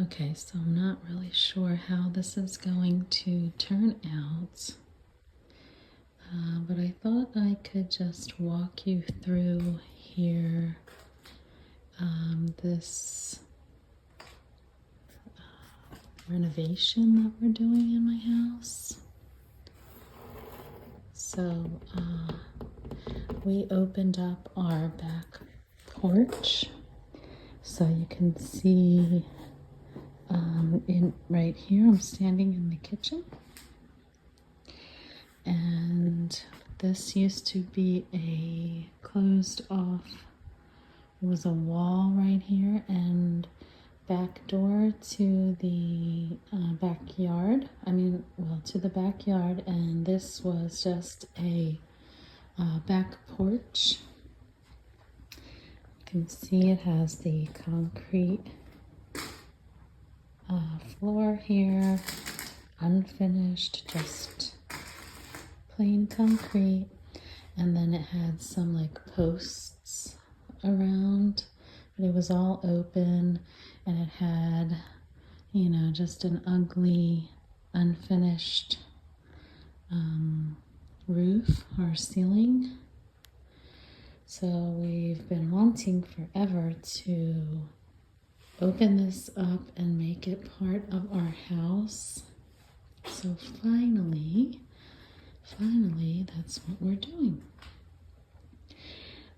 Okay, so I'm not really sure how this is going to turn out, but I thought I could just walk you through here this renovation that we're doing in my house. So we opened up our back porch, so you can see right here I'm standing in the kitchen, and this used to be a closed off, it was a wall right here and back door to the backyard. To the backyard, and this was just a back porch. You can see it has the concrete floor here, unfinished, just plain concrete, and then it had some like posts around, but it was all open, and it had, you know, just an ugly, unfinished roof or ceiling. So we've been wanting forever to open this up and make it part of our house. So finally, that's what we're doing.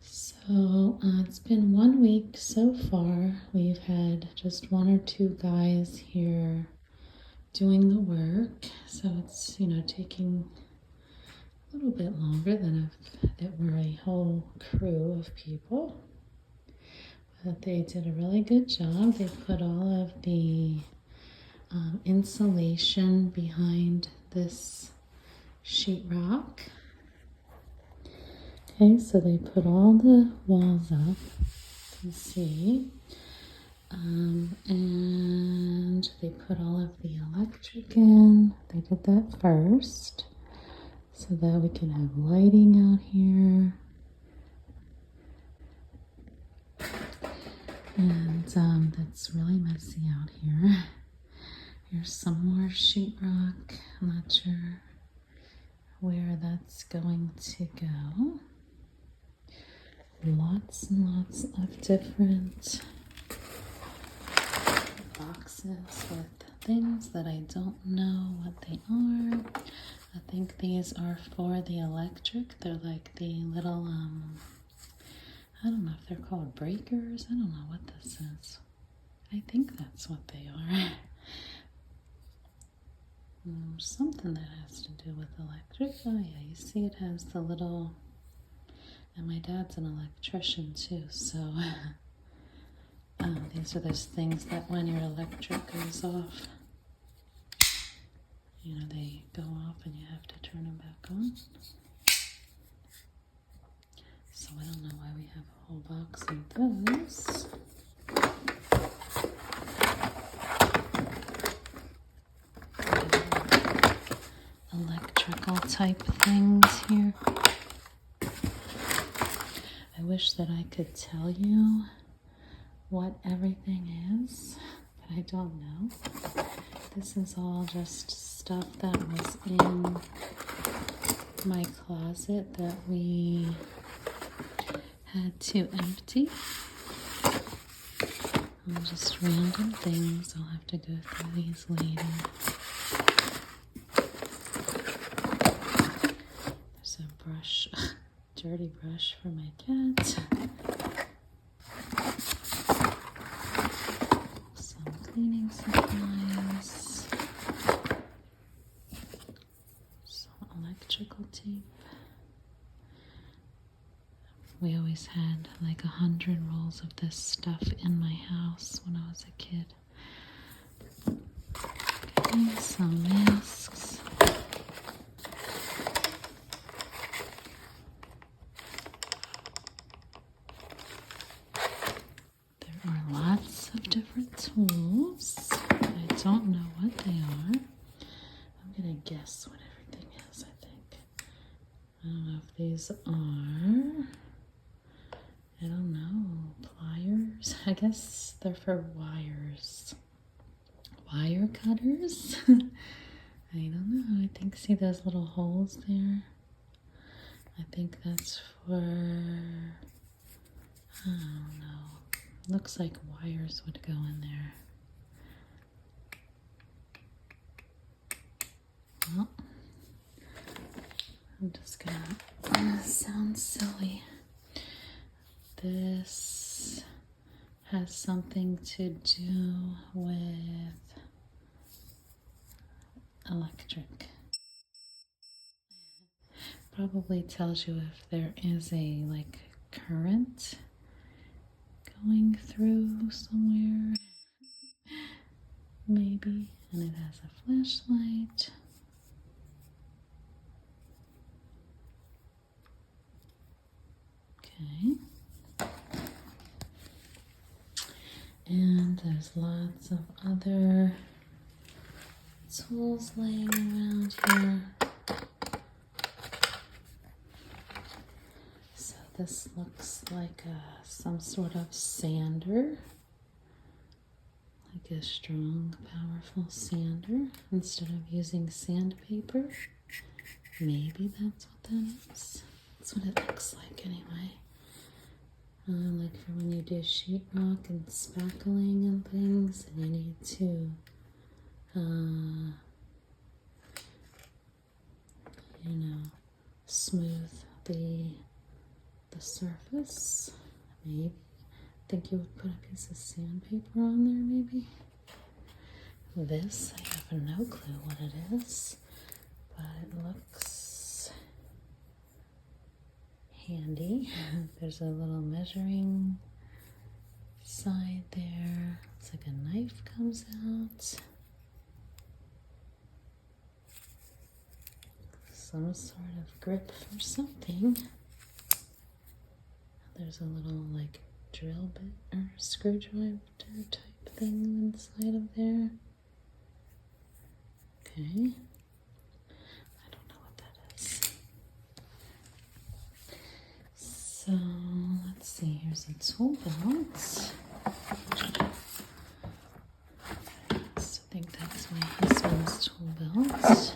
So it's been 1 week so far. We've had just 1 or 2 guys here doing the work. So it's, you know, taking a little bit longer than if it were a whole crew of people. But they did a really good job. They put all of the insulation behind this sheetrock. Okay, so they put all the walls up, you can see, and they put all of the electric in. They did that first so that we can have lighting out here. And that's really messy out here. Here's some more sheetrock. I'm not sure where that's going to go. Lots and lots of different boxes with things that I don't know what they are. I think these are for the electric. They're like the little, I don't know if they're called breakers. I don't know what this is. I think that's what they are. Something that has to do with electric. Oh yeah, you see it has the little, and my dad's an electrician too, so these are those things that when your electric goes off, you know, they go off and you have to turn them back on. So I don't know why we have a whole box of those. Electrical type things here. I wish that I could tell you what everything is, but I don't know. This is all just stuff that was in my closet that we had to empty. Just random things. I'll have to go through these later. There's a brush, dirty brush for my cat. Some cleaning supplies. Some electrical tape. We always had like 100 rolls of this stuff in my house when I was a kid. Okay, some masks. There are lots of different tools. I don't know what they are. I'm gonna guess what everything is, I think. I don't know if these are, I don't know, pliers? I guess they're for wires. wire cutters. I don't know. I think, see those little holes there? I think that's for, I don't know. Looks like wires would go in there. Well, I'm just gonna, this sounds silly. This has something to do with electric. Probably tells you if there is a like current going through somewhere, maybe, and it has a flashlight. Okay. And there's lots of other tools laying around here. So this looks like some sort of sander, like a strong, powerful sander instead of using sandpaper. Maybe that's what that is. That's what it looks like anyway. Like for when you do sheetrock and spackling and things, and you need to, you know, smooth the surface. Maybe. I think you would put a piece of sandpaper on there, maybe. This, I have no clue what it is, but it looks handy. There's a little measuring side there. It's like a knife comes out. Some sort of grip for something. There's a little like drill bit or screwdriver type thing inside of there. Okay. I don't know what that is. So let's see, here's a tool belt. I think that's my husband's tool belt.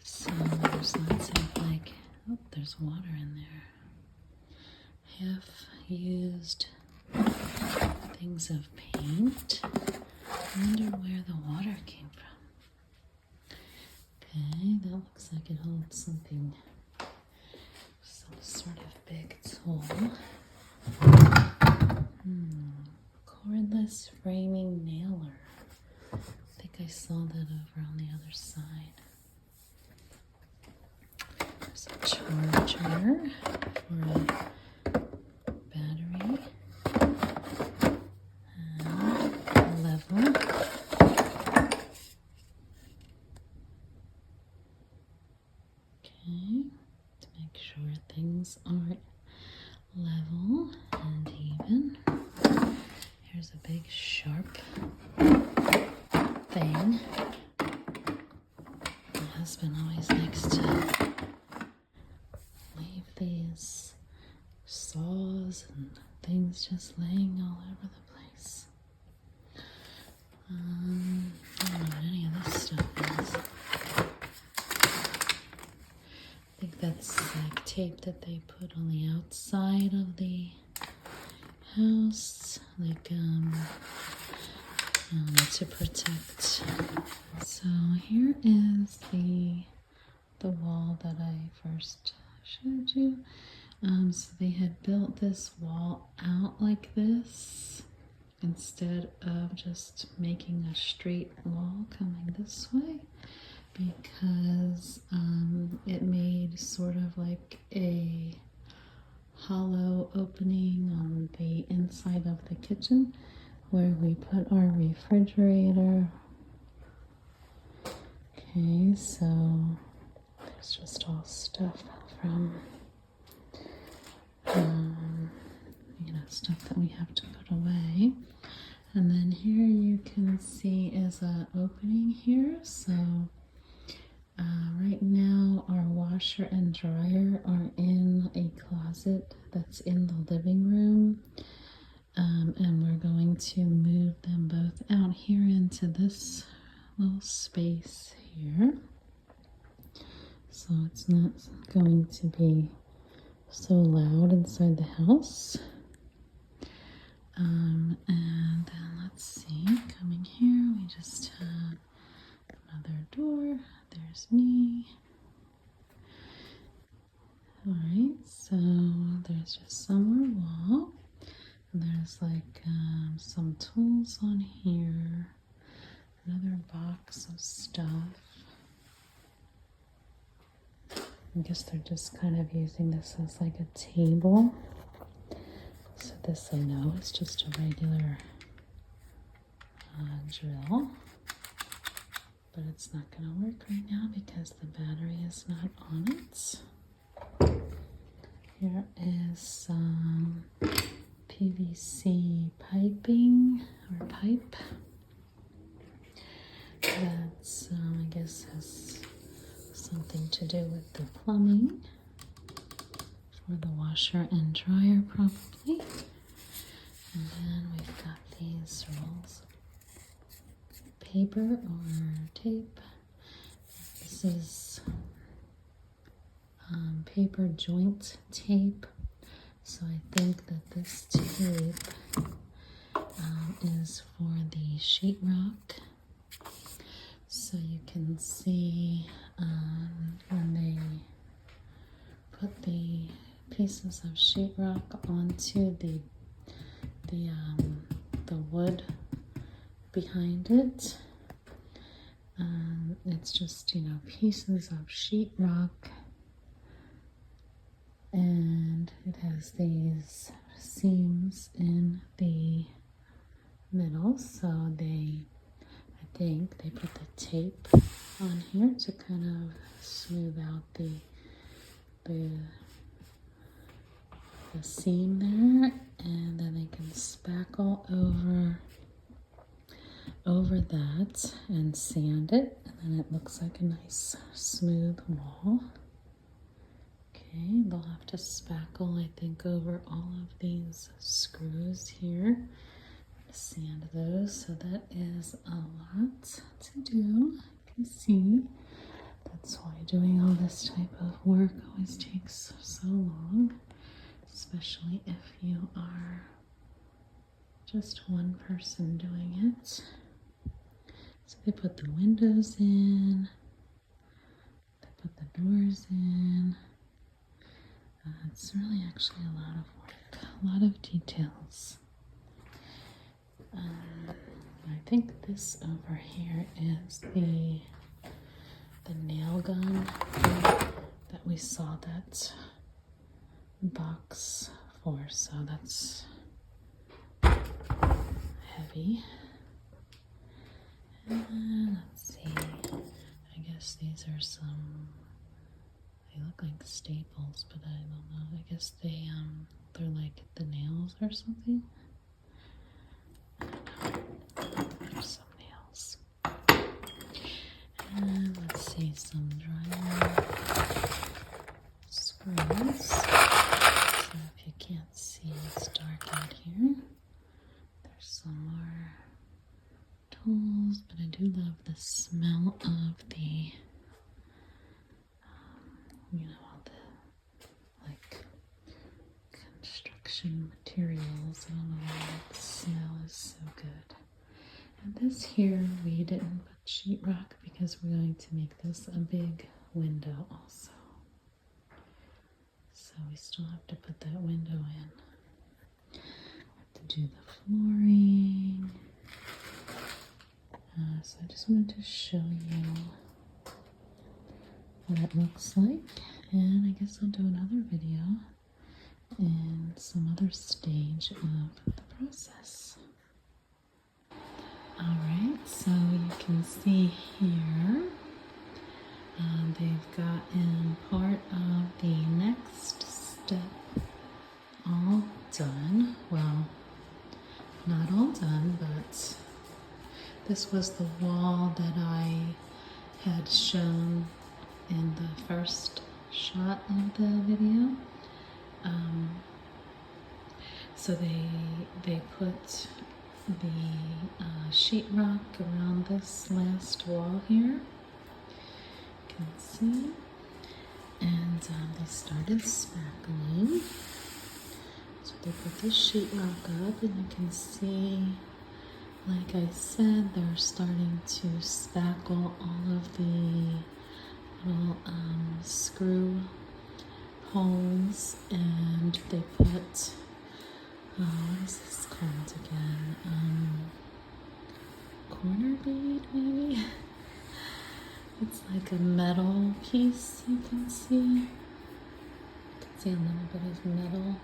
So there's lots of like, oh, there's water in there. Half used things of paint. I wonder where the water came from. Okay, that looks like it holds something, some sort of big tool. Cordless framing nailer. I think I saw that over on the other side. There's a charger for a battery and a level. Okay, to make sure things are level and even. Here's a big sharp thing. My husband always likes to leave these saws and things just laying all over the place. I don't know what any of this stuff is. I think that's like tape that they put on the outside of the house, like to protect. So here is the wall that I first showed you. So they had built this wall out like this instead of just making a straight wall coming this way, because it made sort of like a hollow opening on the inside of the kitchen where we put our refrigerator. Okay, so there's just all stuff from you know, stuff that we have to put away. And then here you can see is an opening here. So right now our washer and dryer are in a closet that's in the living room. And we're going to move them into this little space here, so it's not going to be so loud inside the house. And then let's see, coming here, we just have another door. There's me. Alright, so there's just some more wall. And there's like some tools on here. Another box of stuff. I guess they're just kind of using this as like a table. So this I know is just a regular drill. But it's not going to work right now because the battery is not on it. Here is some PVC piping or pipe. That's, I guess, has something to do with the plumbing for the washer and dryer, probably. And then we've got these rolls of paper or tape. This is paper joint tape. So I think that this tape is for the sheetrock. So you can see when they put the pieces of sheetrock onto the wood behind it. It's just, you know, pieces of sheetrock, and it has these seams in the middle, so I think they put the tape on here to kind of smooth out the seam there, and then they can spackle over that and sand it, and then it looks like a nice smooth wall. Okay, they'll have to spackle, I think, over all of these screws here. Sand those, so that is a lot to do. You can see that's why doing all this type of work always takes so long, especially if you are just one person doing it. So they put the windows in, they put the doors in. It's really actually a lot of work, a lot of details. I think this over here is the nail gun that we saw that box for, so that's heavy. And let's see, I guess these are some, they look like staples, but I don't know, I guess they're like the nails or something. There's some nails. And let's see, some dryer screws. So if you can't see, it's dark out here. There's some more tools, but I do love the smell of the, you know, all the like construction materials. I don't know why the smell is so good. And this here, we didn't put sheetrock because we're going to make this a big window also. So we still have to put that window in. Have to do the flooring. So I just wanted to show you what it looks like. And I guess I'll do another video in some other stage of the process. Alright, so you can see here they've gotten part of the next step all done. Well, not all done, but this was the wall that I had shown in the first shot of the video. So they put the sheetrock around this last wall here. You can see. And they started spackling. So they put the sheetrock up, and you can see, like I said, they're starting to spackle all of the little screw holes, and they put, what is this called again? Corner bead, maybe? It's like a metal piece, you can see. You can see a little bit of metal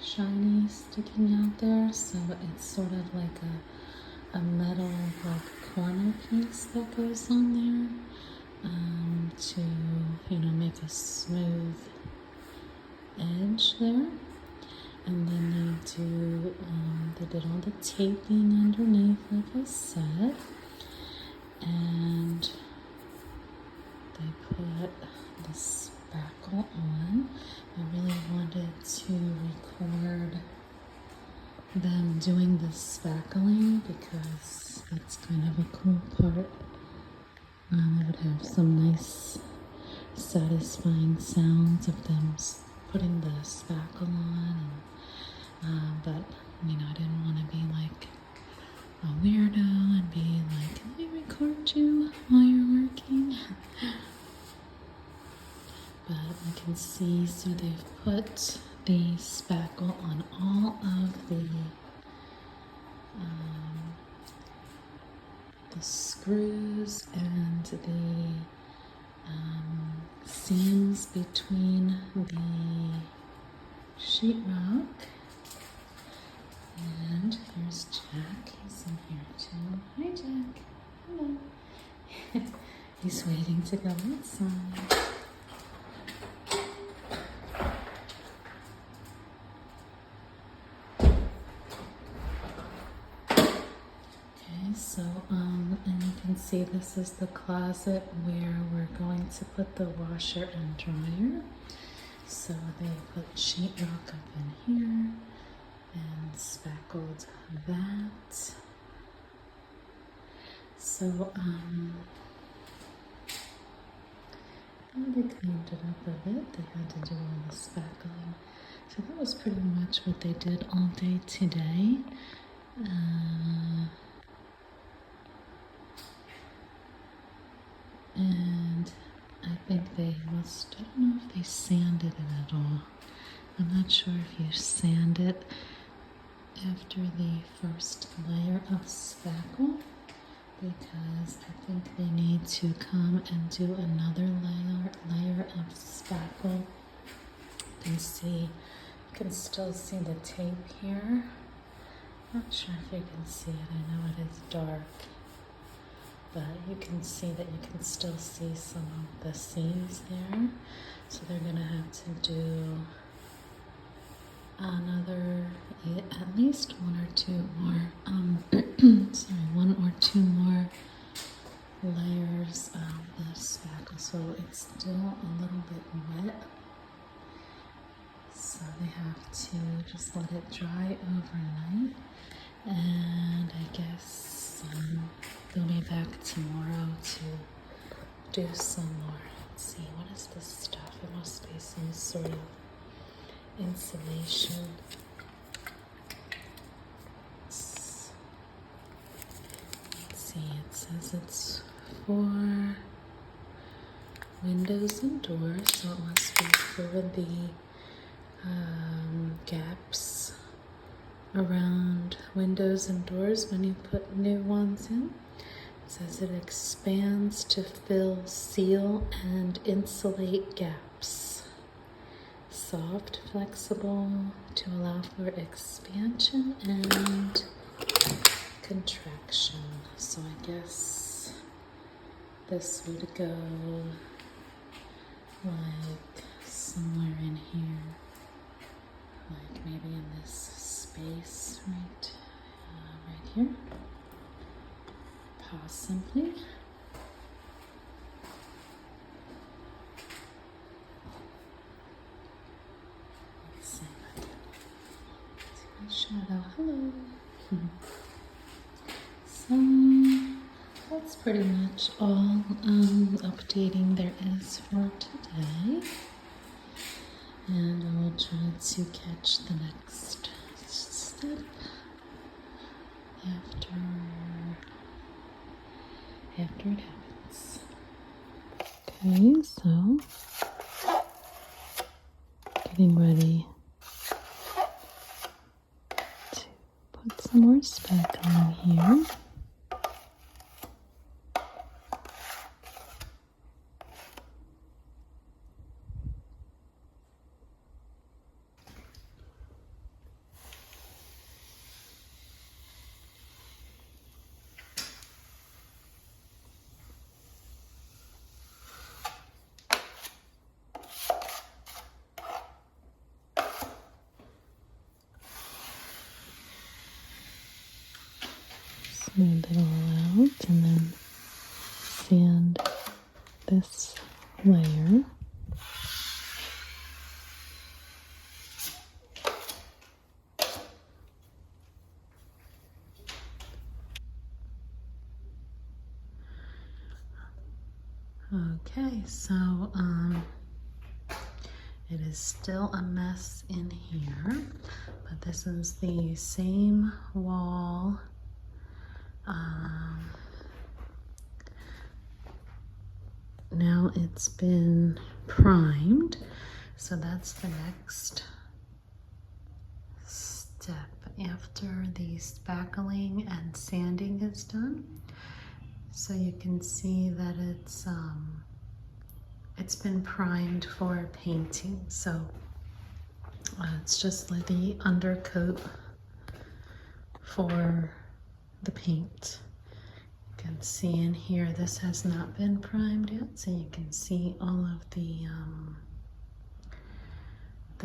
shiny sticking out there, so it's sort of like a metal like corner piece that goes on there to, you know, make a smooth edge there. And then they did all the taping underneath, like I said, and they put the spackle on. I really wanted to record them doing the spackling because that's kind of a cool part. It would have some nice, satisfying sounds of them putting the spackle on. But, you know, I didn't want to be like a weirdo and be like, can I record you while you're working? But you can see, so they've put the spackle on all of the screws and the seams between the sheetrock. And here's Jack. He's in here too. Hi, Jack. Hello. He's waiting to go outside. So, and you can see this is the closet where we're going to put the washer and dryer. So they put sheetrock up in here and spackled that. So, they cleaned it up a bit. They had to do all the spackling. So that was pretty much what they did all day today. And I think they must, I don't know if they sanded it at all. I'm not sure if you sand it after the first layer of spackle, because I think they need to come and do another layer of spackle. You can see, you can still see the tape here. Not sure if you can see it, I know it is dark. But you can see that you can still see some of the seams there. So they're gonna have to do another, at least one or two more, one or two more layers of the spackle. So it's still a little bit wet. So they have to just let it dry overnight. And I guess they'll be back tomorrow to do some more. Let's see, what is this stuff? It must be some sort of insulation. Let's see, it says it's for windows and doors, so it must be for the gaps around windows and doors when you put new ones in. It says it expands to fill, seal, and insulate gaps. Soft, flexible, to allow for expansion and contraction. So I guess this would go like somewhere in here, like maybe in this space right here, possibly. Let's see if I can see my shadow. Hello. So that's pretty much all updating there is for today. And I will try to catch the next step after it happens. Okay, so getting ready to put some more spackling here. Smooth it all out and then sand this layer. Okay, so it is still a mess in here, but this is the same wall. Now it's been primed, so that's the next step after the spackling and sanding is done. So you can see that it's been primed for painting. So it's just like the undercoat for the paint. You can see in here this has not been primed yet, so you can see all of the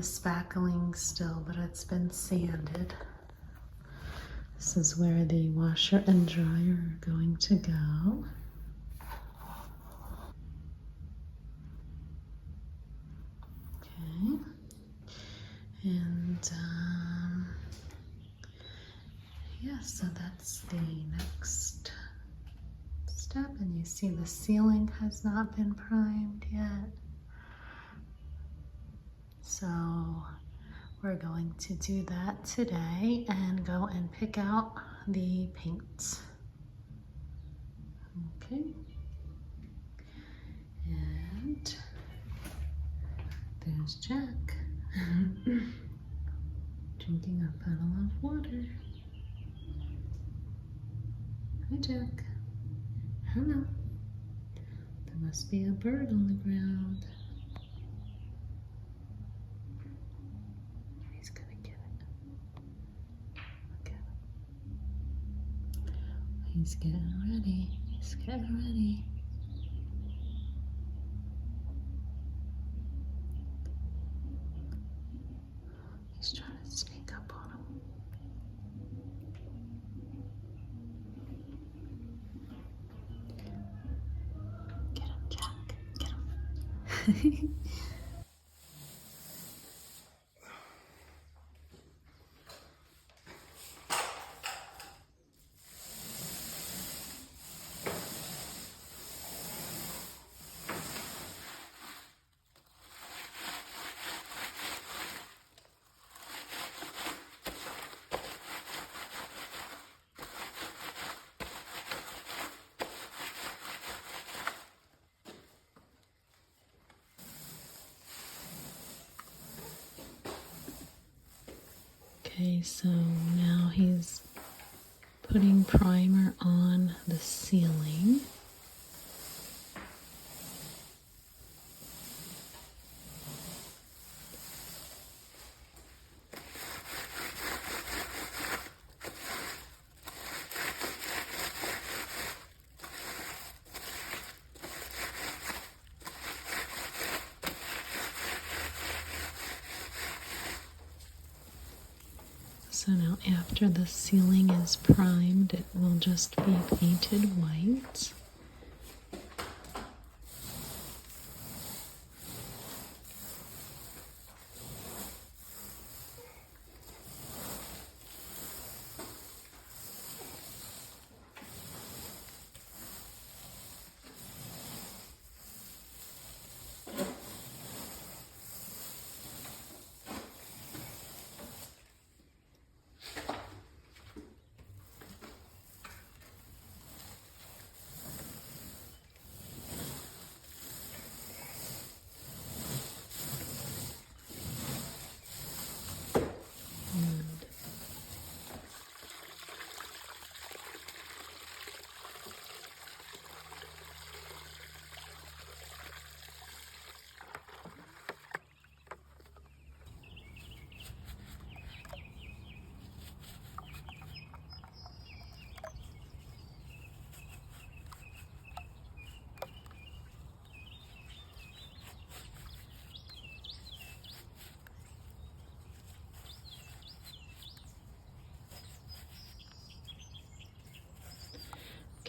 spackling still, but it's been sanded. This is where the washer and dryer are going to go. Okay, and yeah, so that's the next step, and you see the ceiling has not been primed yet. So we're going to do that today and go and pick out the paints. Okay. And there's Jack drinking a bottle of water. Hi, Jack. Hello. There must be a bird on the ground. He's gonna get it. Look at him. He's getting ready. He's getting ready. He's trying to sneak up on him. Get him, Jack. Get him. Okay, so now he's putting primer on the ceiling. So now after the ceiling is primed, it will just be painted white.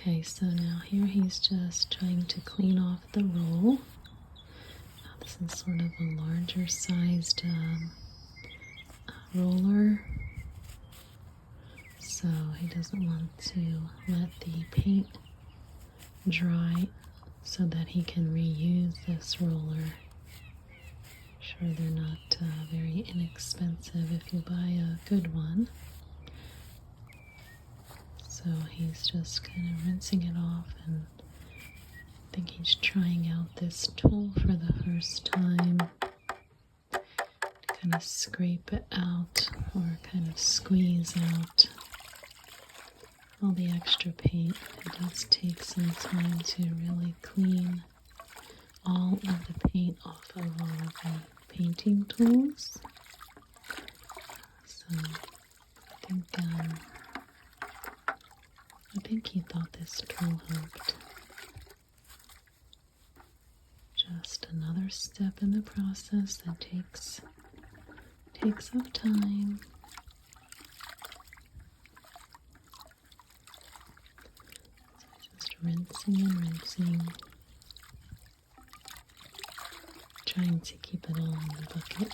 Okay, so now here he's just trying to clean off the roll. This is sort of a larger sized roller, so he doesn't want to let the paint dry so that he can reuse this roller. Sure, they're not very inexpensive if you buy a good one. So he's just kind of rinsing it off, and I think he's trying out this tool for the first time to kind of scrape it out or kind of squeeze out all the extra paint. It does take some time to really clean all of the paint off of all of the painting tools. So I think he thought this tool helped. Just another step in the process that takes up time. So just rinsing and rinsing, trying to keep it all in the bucket.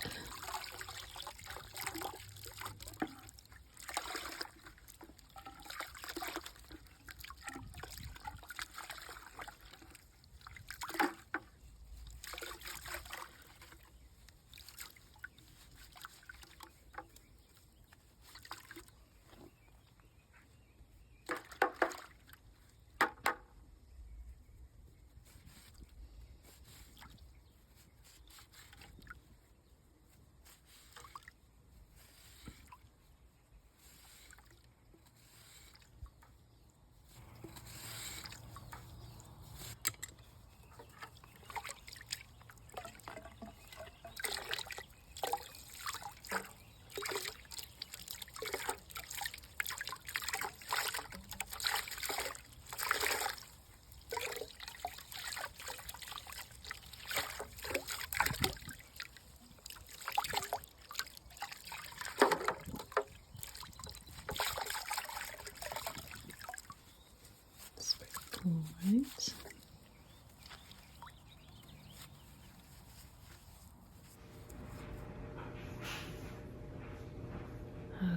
Right.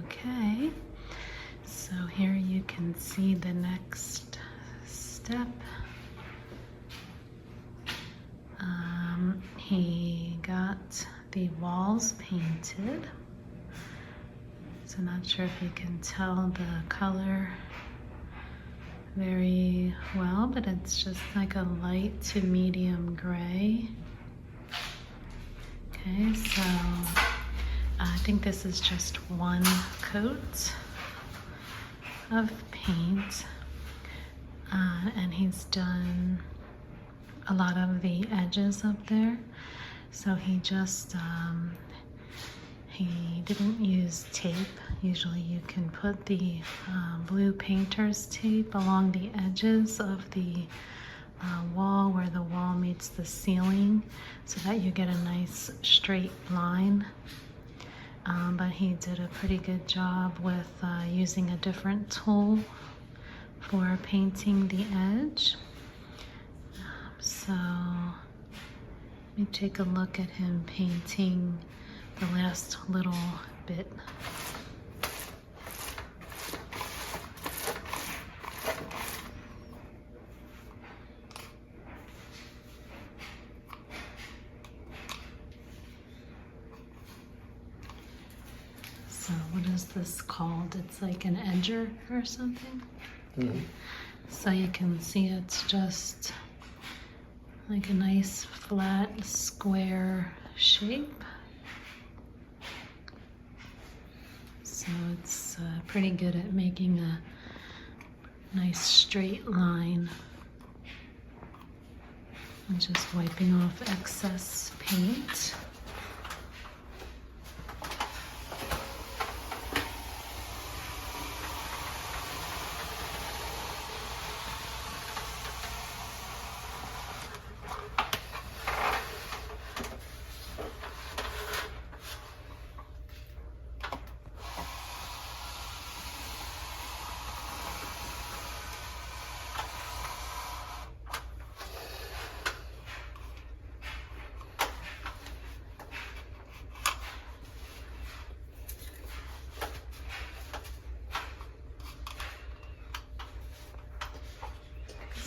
Okay, so here you can see the next step. He got the walls painted. So not sure if you can tell the color very well, but it's just like a light to medium gray. Okay, so I think this is just one coat of paint, and he's done a lot of the edges up there. So he just he didn't use tape. Usually you can put the blue painter's tape along the edges of the wall where the wall meets the ceiling so that you get a nice straight line. But he did a pretty good job with using a different tool for painting the edge. So let me take a look at him painting the last little bit. So what is this called? It's like an edger or something? Mm-hmm. So you can see it's just like a nice flat square shape. So it's pretty good at making a nice straight line and just wiping off excess paint.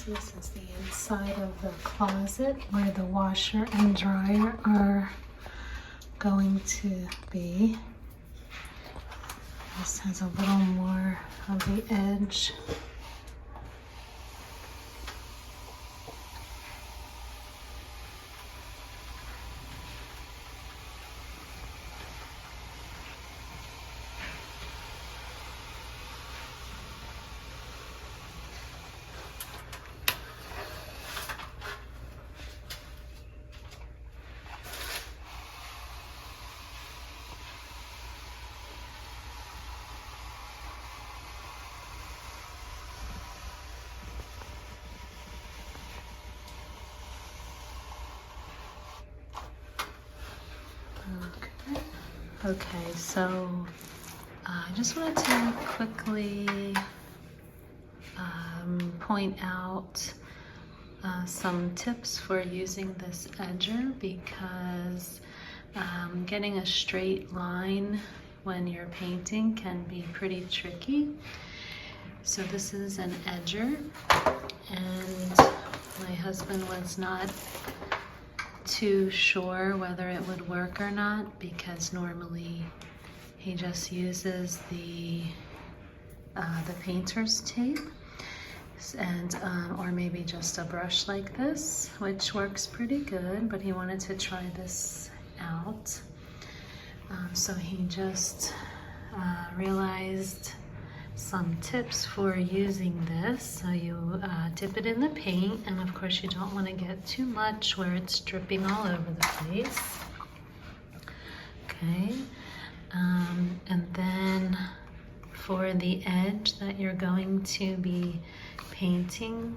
So this is the inside of the closet where the washer and dryer are going to be. This has a little more of the edge. Okay, so I just wanted to quickly point out some tips for using this edger, because getting a straight line when you're painting can be pretty tricky. So this is an edger, and my husband was not too sure whether it would work or not, because normally he just uses the painter's tape, and or maybe just a brush like this, which works pretty good, but he wanted to try this out. So he just realized some tips for using this. So you dip it in the paint, and of course you don't want to get too much where it's dripping all over the place. Okay, and then for the edge that you're going to be painting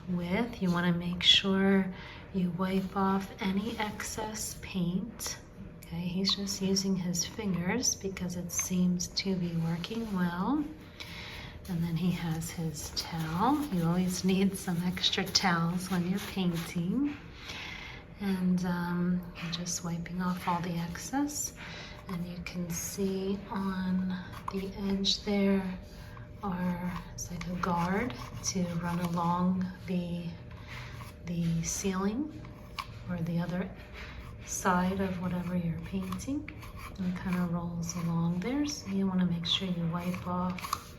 with, you want to make sure you wipe off any excess paint. Okay, he's just using his fingers because it seems to be working well. And then he has his towel. You always need some extra towels when you're painting. And I'm just wiping off all the excess. And you can see on the edge there it's like a guard to run along the ceiling or the other side of whatever you're painting, and it kind of rolls along there. So you want to make sure you wipe off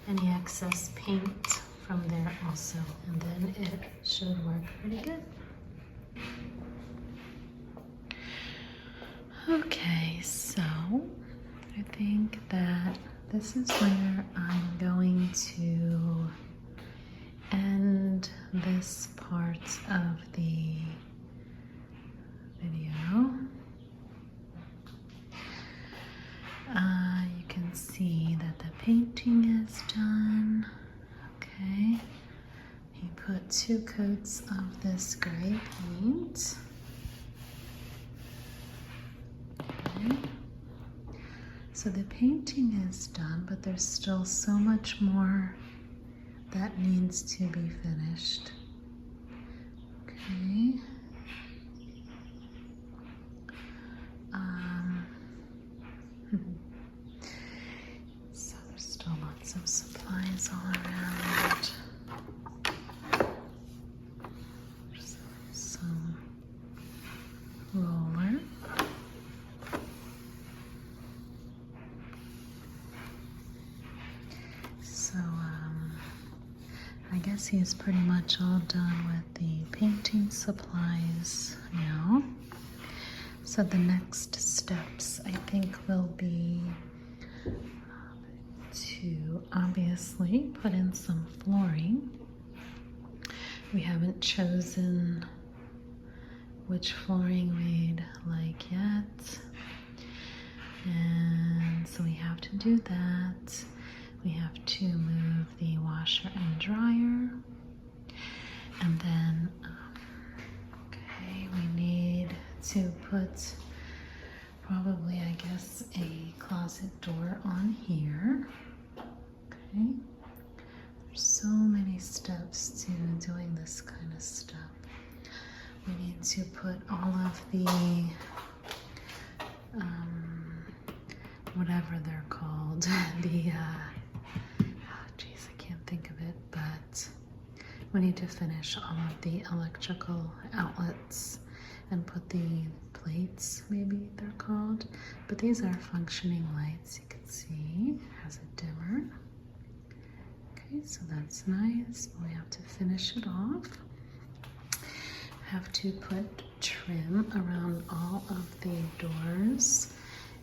any excess paint from there also, and then it should work pretty good. Okay, so I think that this is where I'm going to end this part of the video. You can see that the painting is done. Okay, he put 2 coats of this gray paint. Okay. So the painting is done, but there's still so much more that needs to be finished. Okay. So there's still lots of supplies all around. Some roller. So I guess he's pretty much all done with the painting supplies now. So the next steps, I think, will be to obviously put in some flooring. We haven't chosen which flooring we'd like yet, and so we have to do that. We have to move the washer and dryer, and then okay, we need to put probably, I guess, a closet door on here. Okay, there's so many steps to doing this kind of stuff. We need to put all of the whatever they're called, the oh geez, I can't think of it, but we need to finish all of the electrical outlets and put the plates, maybe they're called, but these are functioning lights. You can see it has a dimmer. Okay, so that's nice. We have to finish it off. Have to put trim around all of the doors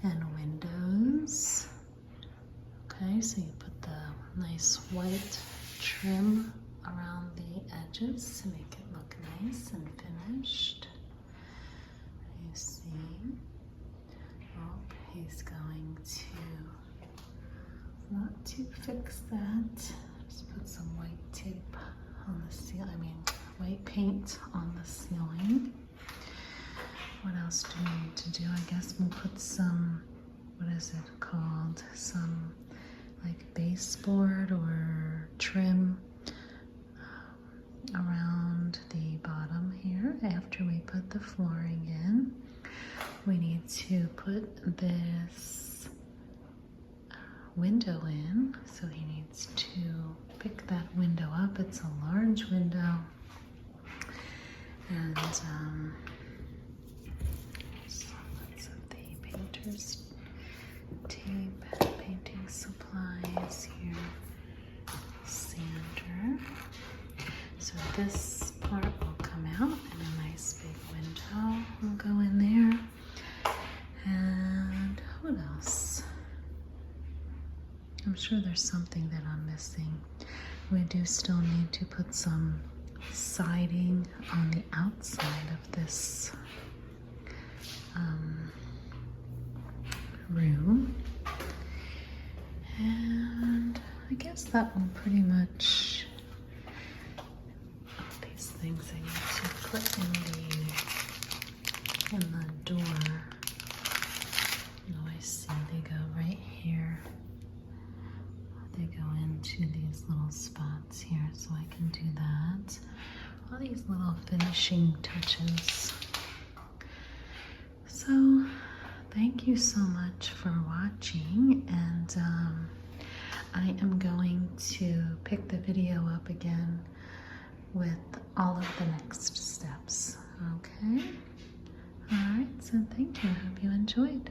and windows. Okay, so you put the nice white trim around the edges to make it look nice and finished. You see, oh, he's going to want to fix that. Just put some white tape on the ceiling, white paint on the ceiling. What else do we need to do? I guess we'll put some, what is it called? Some like baseboard or trim around the bottom here. After we put the flooring in, we need to put this window in. So he needs to pick that window up. It's a large window. And so lots of the painter's tape, painting supplies here, sander. So this part will come out and a nice big window will go in there. And what else? I'm sure there's something that I'm missing. We do still need to put some siding on the outside of this room. And I guess that will pretty much, these things I need to put in the door. Oh, I see, they go right here. They go into these little spots here, so I can do that. All these little finishing touches. So thank you so much for watching, and I am going to pick the video up again with all of the next steps. Okay? Alright, so thank you. I hope you enjoyed.